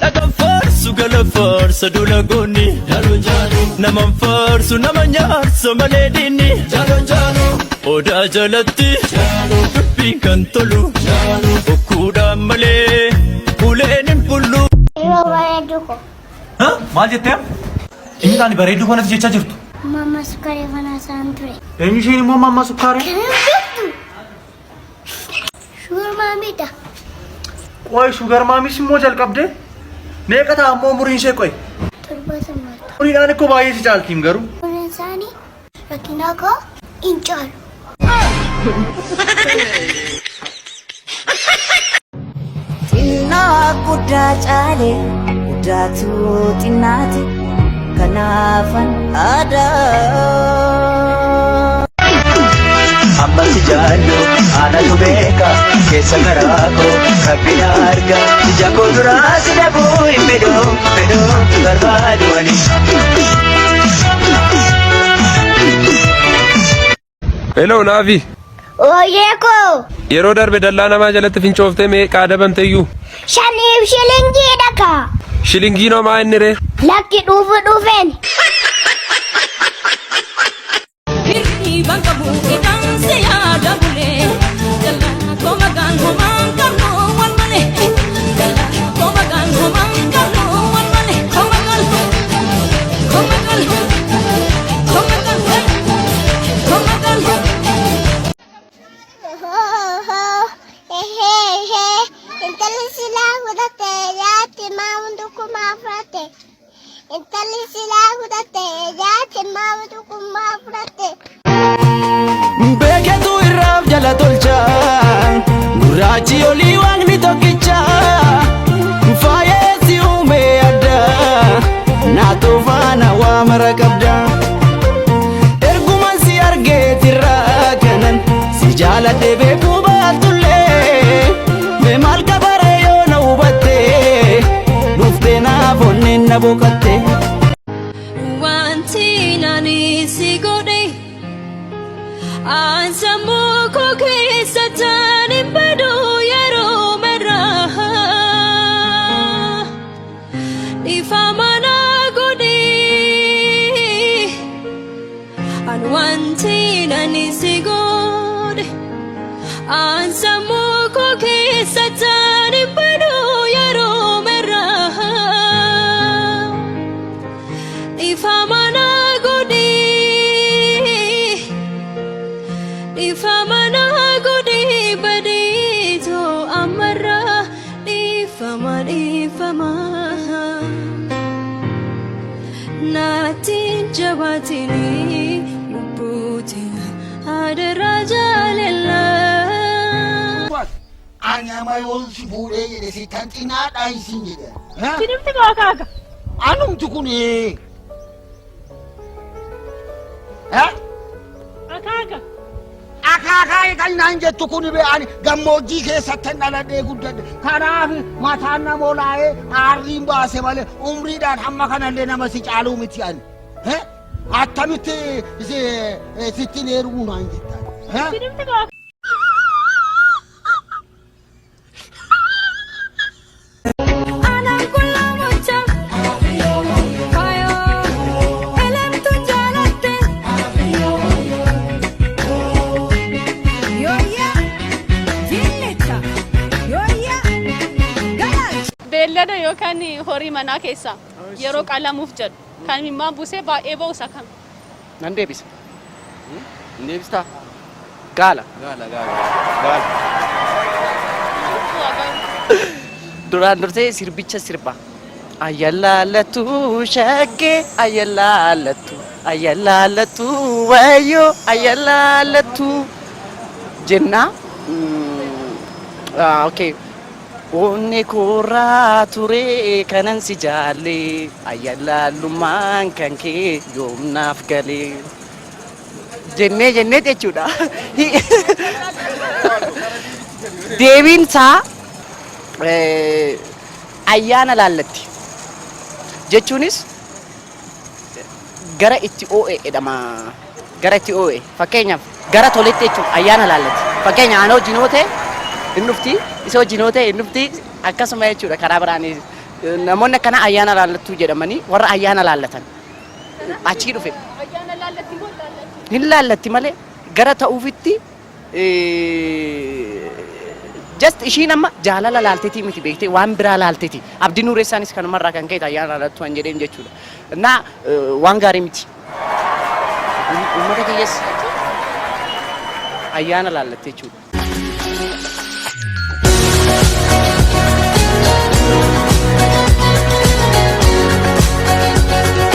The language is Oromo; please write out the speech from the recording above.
Dhagaan faarsu gala faarsa dula goonni jaalon jaalu naman faarsu nama nyaarsa malee diinni jaalon jaalu odaa jalatti jaalu dubbiin kan tolu jaalu bokkuudhaan malee uleen hin bullu. Yeroo bareedu ko. Maal jettee? Inni taani bareedu kanatti jechaa jirtu. Mamma sukkaaree fanaa isaan ture. Eenyu isheen immoo mamma sukkaaree? Shugar maamiidha. Qoy shugar maamis immoo jalqabdee? Meeqa ta'a ammoo umuriin ishee qoy? 70. Umuriidhaan ikkoo baay'ee si caaltiim garuu. Umuriin isaanii rakkinaa koo hin caalu. Xinnaa guddaa caale guddaatu xinnaati kanaafan aadaa. Ammatti jaallu aanatu beeka keessa garaakoo kabbina arga ija koo duraa si dhabuu hin fedhoo barbaadu ani. Hello Naavi. Ooyee koo. Yeroo darbe dallaa namaa jalatti fincooftee meeqaa dabamte iyyuu? Shaniif shilingii dhaka. Shilingii nomaa inni ree? Lakki dhufeen. Beeketu irraaf jala tolchaa gurraachi olii waaqni tokkichaa faayeessi uumee addaa naatoo faana waa mara qabdaa erguman si argeetirraa kanan si jaaladhe beekuu baatullee mee maal qabaree yoo na hubattee dhuftee naaf onneen na boqatte. Ansamu koke satani badu yaro mera Ifamana godi Anwantina nisigod Ansamu koke satani badu yaro mera Ifamana Ifamana gudi badito amara ifama natin jabatini lubutina adara jalella anya mai wonsi bude yede si tantina dai sinjide ha tinimti kaka anum tukuni ha kaka Akakai kan nanje tukuni be ani gammoji keessatti dhaladhee guddadhe kanaaf mataan namoolaaye aarriin baase malee umriidhaan hamma kanallee nama si caaluu miti ani attamitti sittin heerumuu naan jettaan beellada yookaan horii manaa keessa yeroo qalamuuf jedhu kan mimmaan buusee baay'ee ba'uusa kan nan deebisa deebista gaala duraan dursee sirbicha sirba ayyalaalatu shaggee ayyalaalatu wayyoo ayyalaalatu jennaa okay Onne korraa ture kanan si jaalle ayyalaalummaan kan kee yoomnaaf galee jennee jechuudha. Deebiin isaa ayyaana laallatti jechuunis gara itti oo'e jedhama. Gara itti oo'e fakkeenyaaf gara toletti jechuun ayyaana laallatti fakkeenyaaf anoo jinoote inni dhufti isoo jinoote inni dhufti akkasuma jechuudha karaa biraan namoonni kana ayyaana laallattuu jedhamanii warra ayyaana laallatan achi dhufe ayyaana laallatti moo laallatti hin laallatti malee gara ta'uufitti just ishiin amma jaalala laalteetii miti beektee waan biraa laalteeti abdii nuureessaanis kanumarraa kan ka'e ayyaana laallattuu an jedheen jechuudha na waan gaarii miti ummata kiyyees ayyaana laallatte jechuudha